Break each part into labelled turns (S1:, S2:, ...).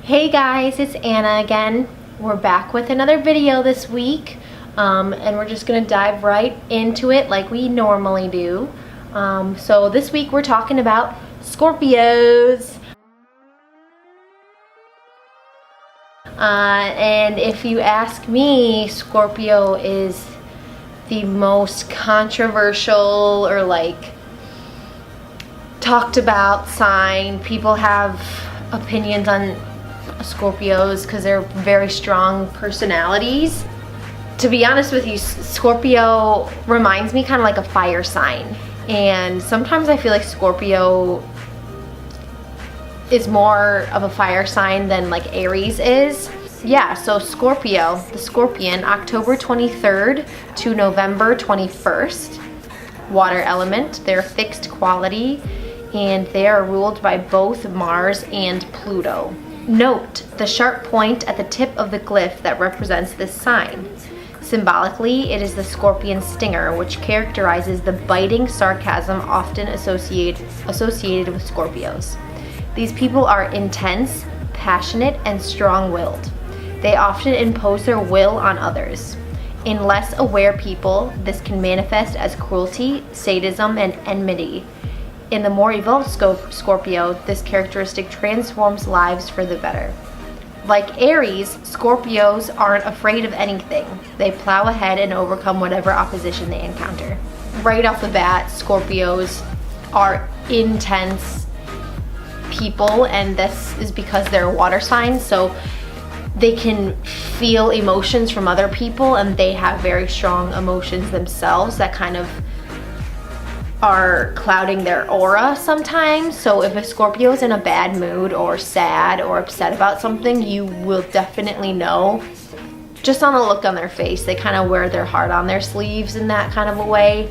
S1: Hey guys, it's Anna again. We're back with another video this week, and we're just gonna dive right into it like we normally do. So this week we're talking about Scorpios. And if you ask me, Scorpio is the most controversial or like talked about sign. People have opinions on Scorpios because they're very strong personalities. To be honest with you, Scorpio reminds me kind of like a fire sign, and sometimes I feel like Scorpio is more of a fire sign than like Aries is. Yeah, so Scorpio the Scorpion, October 23rd to November 21st. Water element, they're fixed quality, and they are ruled by both Mars and Pluto. Note the sharp point at the tip of the glyph that represents this sign. Symbolically, it is the scorpion stinger, which characterizes the biting sarcasm often associated with Scorpios. These people are intense, passionate, and strong-willed. They often impose their will on others. In less aware people, this can manifest as cruelty, sadism, and enmity. In the more evolved Scorpio, this characteristic transforms lives for the better. Like Aries, Scorpios aren't afraid of anything. They plow ahead and overcome whatever opposition they encounter. Right off the bat, Scorpios are intense people, and this is because they're water signs, so they can feel emotions from other people, and they have very strong emotions themselves that kind of are clouding their aura sometimes. So if a Scorpio is in a bad mood or sad or upset about something, you will definitely know just on the look on their face. They kind of wear their heart on their sleeves in that kind of a way.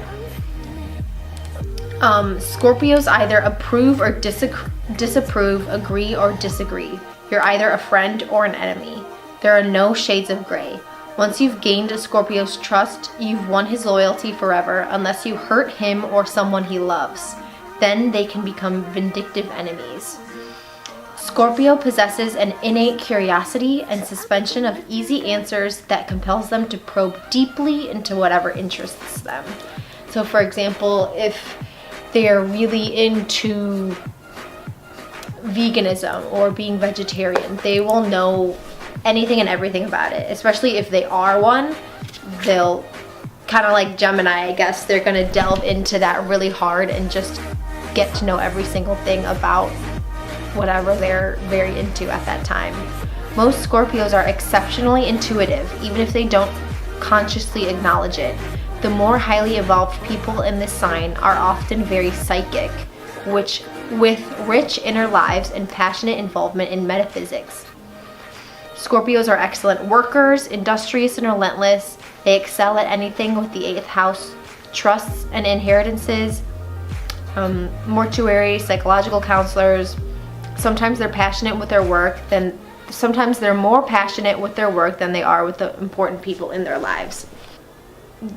S1: Scorpios either approve or disapprove, agree or disagree. You're either a friend or an enemy. There are no shades of gray. Once you've gained a Scorpio's trust, you've won his loyalty forever unless you hurt him or someone he loves. Then they can become vindictive enemies. Scorpio possesses an innate curiosity and suspension of easy answers that compels them to probe deeply into whatever interests them. So for example, if they're really into veganism or being vegetarian, they will know anything and everything about it. Especially if they are one, they'll kind of like Gemini, I guess. They're gonna delve into that really hard and just get to know every single thing about whatever they're very into at that time. Most Scorpios are exceptionally intuitive, even if they don't consciously acknowledge it. The more highly evolved people in this sign are often very psychic, with rich inner lives and passionate involvement in metaphysics. Scorpios are excellent workers, industrious and relentless. They excel at anything with the 8th house, trusts and inheritances, mortuary, psychological counselors. Sometimes they're passionate with their work, sometimes they're more passionate with their work than they are with the important people in their lives.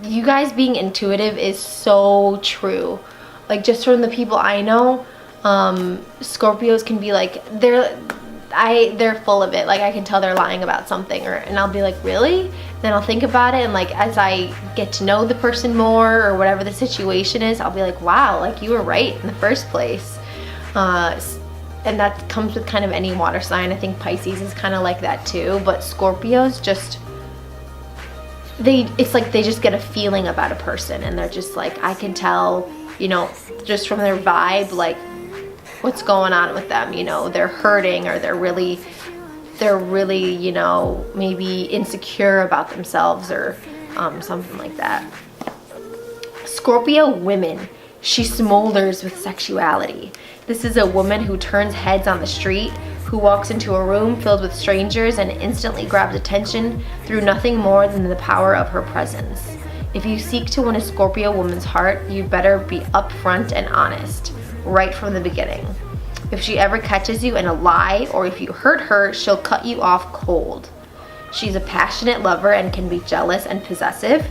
S1: You guys being intuitive is so true. Like just from the people I know, Scorpios can be like, they're full of it. Like I can tell they're lying about something, and I'll be like, really? Then I'll think about it, and like as I get to know the person more or whatever the situation is, I'll be like, wow, like you were right in the first place. And that comes with kind of any water sign. I think Pisces is kind of like that too, but Scorpios just, it's like they just get a feeling about a person, and they're just like, I can tell, you know, just from their vibe, like what's going on with them. You know, they're hurting, or they're really, you know, maybe insecure about themselves, or something like that. Scorpio women, she smolders with sexuality. This is a woman who turns heads on the street, who walks into a room filled with strangers and instantly grabs attention through nothing more than the power of her presence. If you seek to win a Scorpio woman's heart, you better be upfront and honest, right from the beginning. If she ever catches you in a lie, or if you hurt her, she'll cut you off cold. She's a passionate lover and can be jealous and possessive.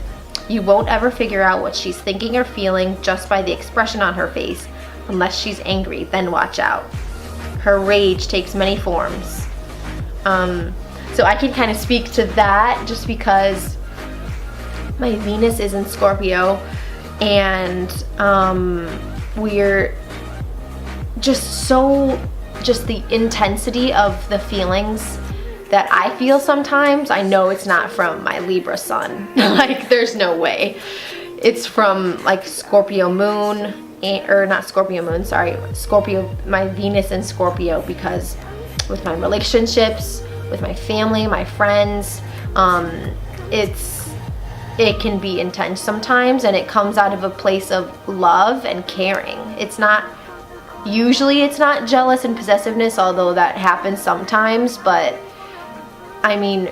S1: You won't ever figure out what she's thinking or feeling just by the expression on her face, unless she's angry, then watch out. Her rage takes many forms. So I can kind of speak to that just because my Venus is in Scorpio, and we're just the intensity of the feelings that I feel sometimes. I know it's not from my Libra sun. Like, there's no way. It's from like Scorpio moon, or not Scorpio moon, sorry, Scorpio, my Venus in Scorpio, because with my relationships, with my family, my friends, it can be intense sometimes, and it comes out of a place of love and caring. Usually it's not jealous and possessiveness, although that happens sometimes, but I mean,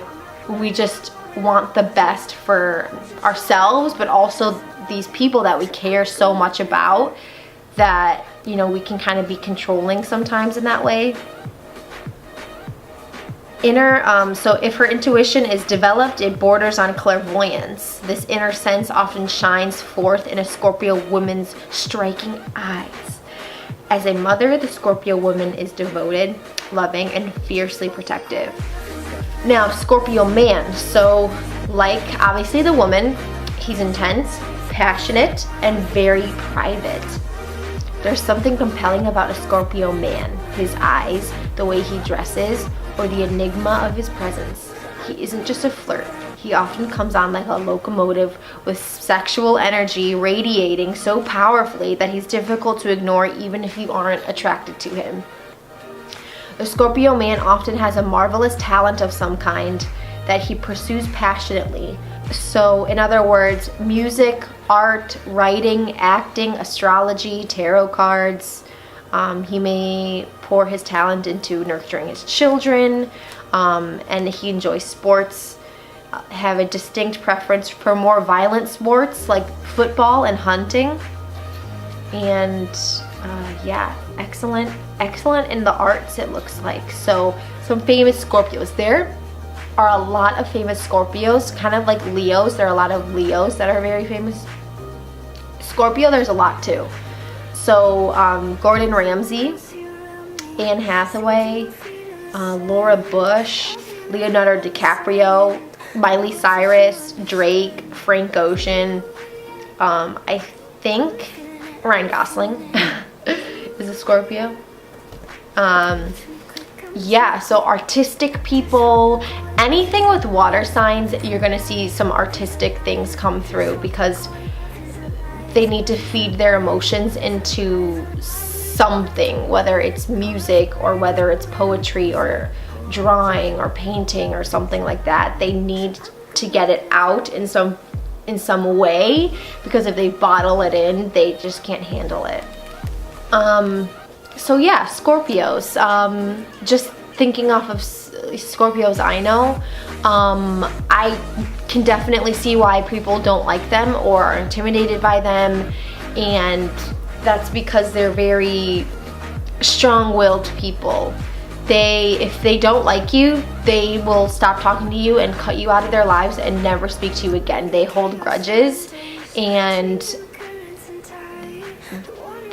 S1: we just want the best for ourselves, but also these people that we care so much about that, you know, we can kind of be controlling sometimes in that way. So if her intuition is developed, it borders on clairvoyance. This inner sense often shines forth in a Scorpio woman's striking eyes. As a mother, the Scorpio woman is devoted, loving, and fiercely protective. Now, Scorpio man, so like obviously the woman, he's intense, passionate, and very private. There's something compelling about a Scorpio man, his eyes, the way he dresses, or the enigma of his presence. He isn't just a flirt. He often comes on like a locomotive with sexual energy radiating so powerfully that he's difficult to ignore even if you aren't attracted to him. The Scorpio man often has a marvelous talent of some kind that he pursues passionately. So in other words, music, art, writing, acting, astrology, tarot cards. He may pour his talent into nurturing his children, and he enjoys sports, have a distinct preference for more violent sports like football and hunting. And yeah, excellent in the arts, it looks like. So some famous Scorpios. There are a lot of famous Scorpios, kind of like Leos. There are a lot of Leos that are very famous. Scorpio, there's a lot too. So Gordon Ramsay, Anne Hathaway, Laura Bush, Leonardo DiCaprio, Miley Cyrus, Drake, Frank Ocean, I think Ryan Gosling is a Scorpio. Yeah, so artistic people, anything with water signs, you're gonna see some artistic things come through because they need to feed their emotions into something, whether it's music or whether it's poetry or drawing or painting or something like that. They need to get it out in some way, because if they bottle it in, they just can't handle it. So yeah, Scorpios. Just thinking off of Scorpios I know, I can definitely see why people don't like them or are intimidated by them, and that's because they're very strong-willed people. If they don't like you, they will stop talking to you and cut you out of their lives and never speak to you again. They hold grudges, and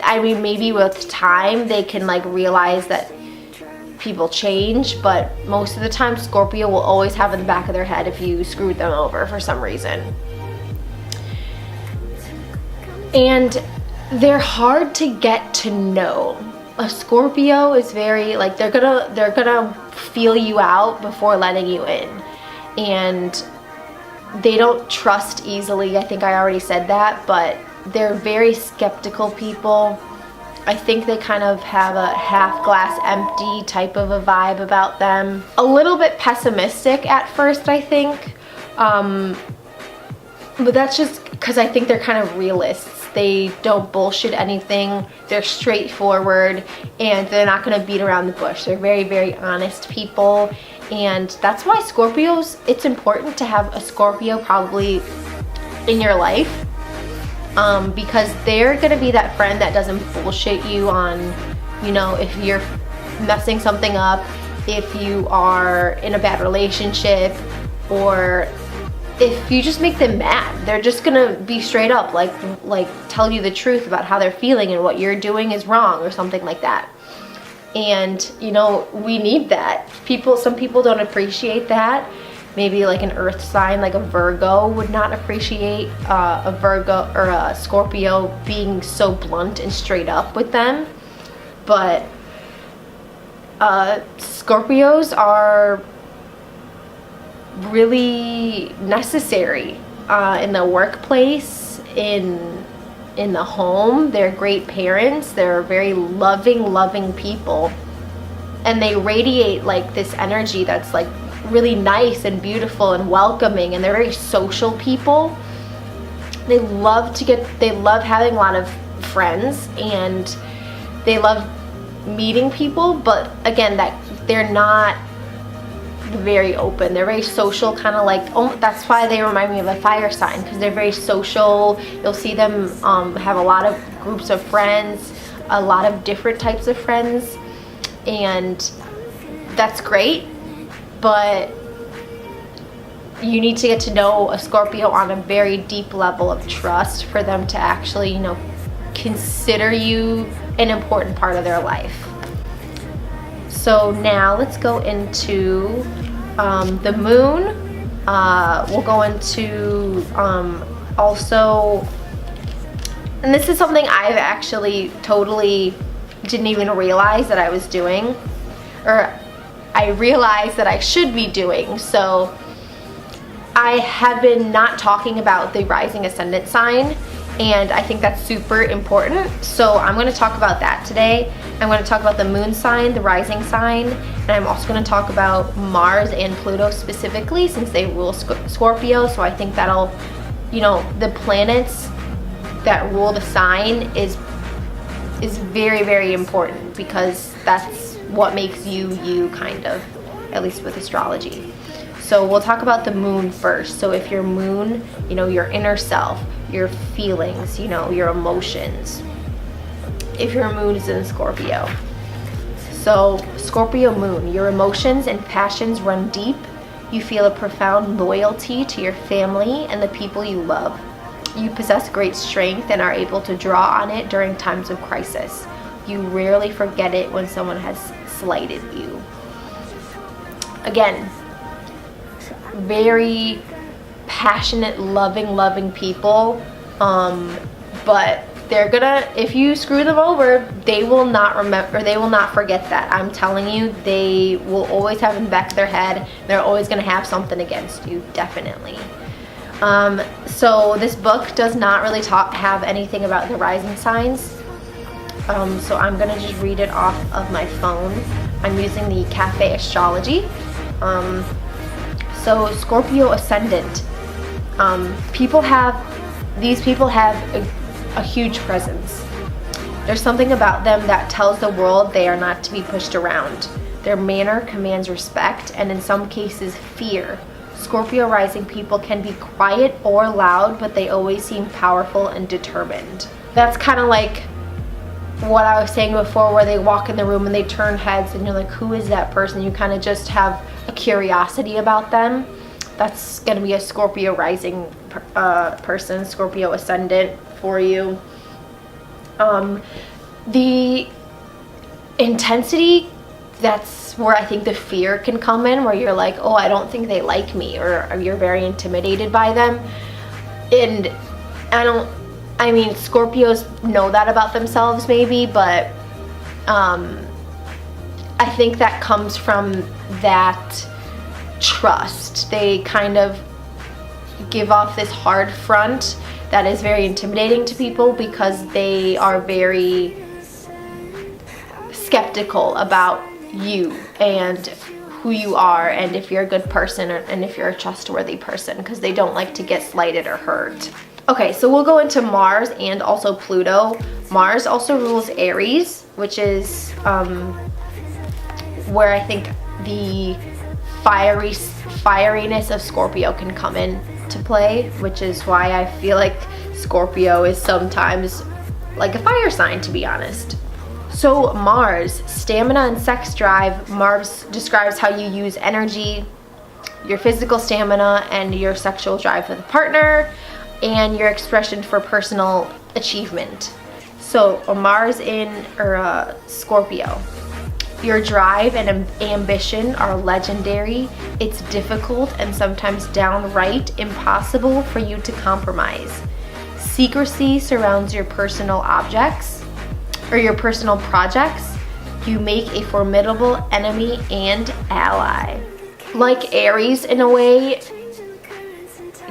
S1: I mean, maybe with time they can like realize that people change, but most of the time Scorpio will always have in the back of their head if you screwed them over for some reason. And they're hard to get to know. A Scorpio is very like, they're gonna feel you out before letting you in, and they don't trust easily. I think I already said that, but they're very skeptical people. I think they kind of have a half glass empty type of a vibe about them. A little bit pessimistic at first, I think, but that's just because I think they're kind of realists. They don't bullshit anything. They're straightforward, and they're not going to beat around the bush. They're very, very honest people, and that's why Scorpios, it's important to have a Scorpio probably in your life, because they're going to be that friend that doesn't bullshit you on, you know, if you're messing something up, if you are in a bad relationship, or if you just make them mad. They're just gonna be straight up, like tell you the truth about how they're feeling and what you're doing is wrong or something like that. And you know, we need that. Some people don't appreciate that. Maybe like an earth sign like a Virgo would not appreciate a Virgo or a Scorpio being so blunt and straight up with them. But Scorpios are really necessary in the workplace, in the home. They're great parents. They're very loving people, and they radiate like this energy that's like really nice and beautiful and welcoming, and they're very social people. They love having a lot of friends, and they love meeting people, but again, that they're not very open. They're very social, kind of like, oh, that's why they remind me of a fire sign, because they're very social. You'll see them have a lot of groups of friends, a lot of different types of friends, and that's great. But you need to get to know a Scorpio on a very deep level of trust for them to actually, you know, consider you an important part of their life. So now let's go into the moon. We'll go into also, and this is something I've actually totally didn't even realize that I was doing, or I realized that I should be doing. So I have been not talking about the rising ascendant sign, and I think that's super important. So I'm going to talk about that today. I'm going to talk about the moon sign, the rising sign, and I'm also going to talk about Mars and Pluto specifically, since they rule Scorpio. So I think that'll, you know, the planets that rule the sign is very important, because that's what makes you kind of, at least with astrology. So we'll talk about the moon first. So if your moon, you know, your inner self, your feelings, you know, your emotions, if your moon is in Scorpio. So Scorpio moon, your emotions and passions run deep. You feel a profound loyalty to your family and the people you love. You possess great strength and are able to draw on it during times of crisis. You rarely forget it when someone has slighted you. Again, very passionate, loving people, but they're gonna, if you screw them over, they will not remember, they will not forget that. I'm telling you, they will always have in the back of their head, they're always gonna have something against you, definitely. So this book does not really have anything about the rising signs, so I'm gonna just read it off of my phone. I'm using the Cafe Astrology. So Scorpio Ascendant, these people have a huge presence. There's something about them that tells the world they are not to be pushed around. Their manner commands respect, and in some cases fear. Scorpio rising people can be quiet or loud, but they always seem powerful and determined. That's kind of like what I was saying before, where they walk in the room and they turn heads and you're like, who is that person? You kind of just have a curiosity about them. That's going to be a Scorpio rising person, Scorpio ascendant for you. The intensity, that's where I think the fear can come in, where you're like, oh, I don't think they like me, or you're very intimidated by them. And I mean, Scorpios know that about themselves maybe, but I think that comes from that trust. They kind of give off this hard front that is very intimidating to people, because they are very skeptical about you and who you are, and if you're a good person, and if you're a trustworthy person, because they don't like to get slighted or hurt. Okay, so we'll go into Mars and also Pluto. Mars also rules Aries, which is where I think the fieriness of Scorpio can come in to play, which is why I feel like Scorpio is sometimes like a fire sign, to be honest. So Mars, stamina and sex drive. Mars describes how you use energy, your physical stamina, and your sexual drive with a partner, and your expression for personal achievement. So Mars in Scorpio. Your drive and ambition are legendary. It's difficult and sometimes downright impossible for you to compromise. Secrecy surrounds your personal objects or your personal projects. You make a formidable enemy and ally. Like Aries in a way,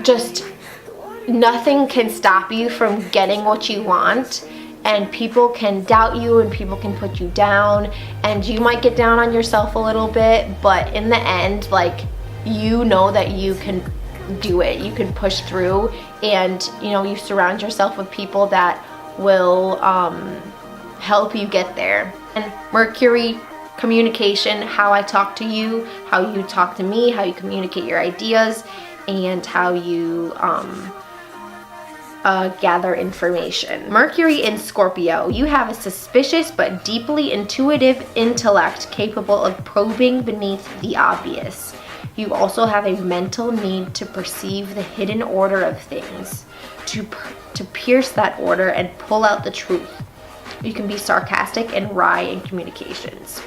S1: just nothing can stop you from getting what you want, and people can doubt you and people can put you down, and you might get down on yourself a little bit, but in the end, like, you know that you can do it, you can push through, and you know, you surround yourself with people that will help you get there. And Mercury Communication, how I talk to you, how you talk to me, how you communicate your ideas, and how you gather information. Mercury in Scorpio, you have a suspicious but deeply intuitive intellect capable of probing beneath the obvious. You also have a mental need to perceive the hidden order of things, to pierce that order and pull out the truth. You can be sarcastic and wry in communications.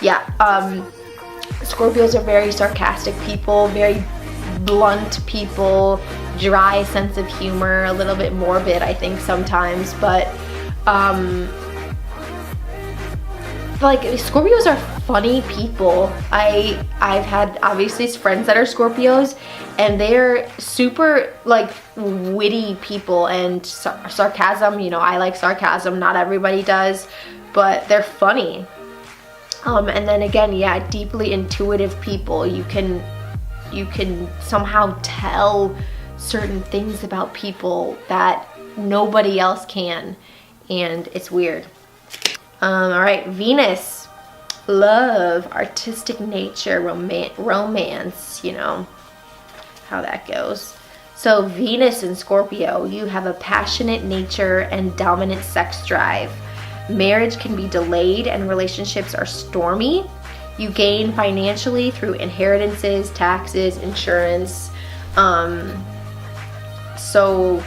S1: Yeah, Scorpios are very sarcastic people, very blunt people, dry sense of humor, a little bit morbid, I think, sometimes, but like, Scorpios are funny people. I've had obviously friends that are Scorpios, and they're super like witty people, and sarcasm, you know, I like sarcasm, not everybody does, but they're funny. And then again, yeah, deeply intuitive people. You can somehow tell certain things about people that nobody else can, and it's weird. All right, Venus, love, artistic nature, romance, you know how that goes. So Venus in Scorpio, you have a passionate nature and dominant sex drive. Marriage can be delayed and relationships are stormy. You gain financially through inheritances, taxes, insurance. So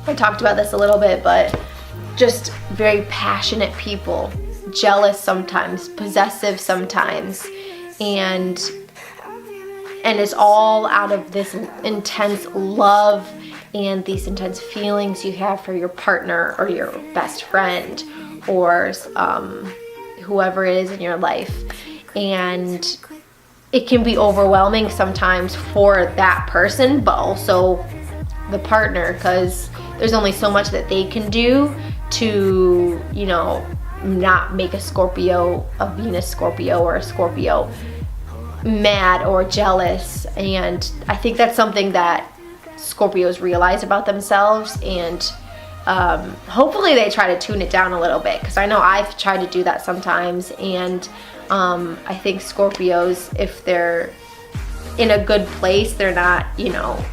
S1: I talked about this a little bit, but just very passionate people, jealous sometimes, possessive sometimes, and it's all out of this intense love and these intense feelings you have for your partner or your best friend or whoever it is in your life. And it can be overwhelming sometimes for that person, but also the partner, because there's only so much that they can do to, you know, not make a Scorpio, a Venus Scorpio or a Scorpio mad or jealous. And I think that's something that Scorpios realize about themselves, and hopefully they try to tune it down a little bit, because I know I've tried to do that sometimes. And I think Scorpios, if they're in a good place, they're not, you know,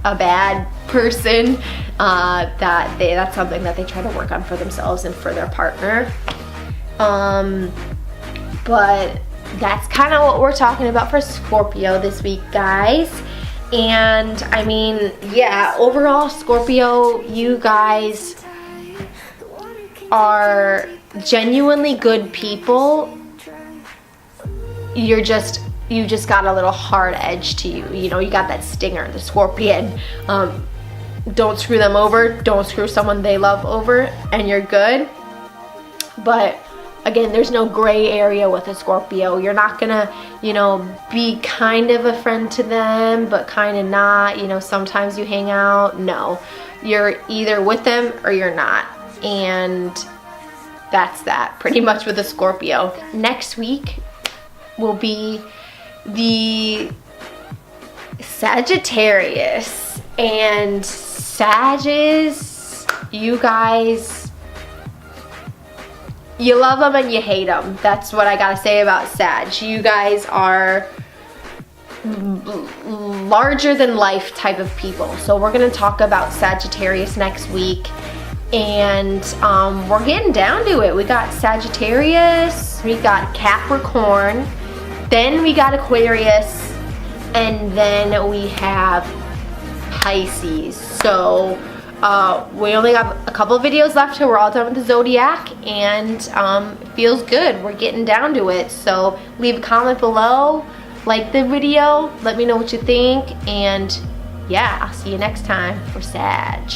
S1: a bad person, that's something that they try to work on for themselves and for their partner. But that's kind of what we're talking about for Scorpio this week, guys. And I mean, yeah, overall, Scorpio, you guys are genuinely good people. You just got a little hard edge to you. You know, you got that stinger, the scorpion. Don't screw them over. Don't screw someone they love over, and you're good. But again, there's no gray area with a Scorpio. You're not gonna, you know, be kind of a friend to them, but kind of not. You know, sometimes you hang out. No, you're either with them or you're not. And that's that pretty much with a Scorpio. Next week will be the Sagittarius. And Sages, you guys, you love them and you hate them. That's what I gotta say about Sag. You guys are larger than life type of people. So we're gonna talk about Sagittarius next week, and we're getting down to it. We got Sagittarius, we got Capricorn, then we got Aquarius, and then we have Pisces. So We only have a couple of videos left till we're all done with the zodiac, and it feels good. We're getting down to it. So leave a comment below, like the video, let me know what you think, and yeah, I'll see you next time for Sag.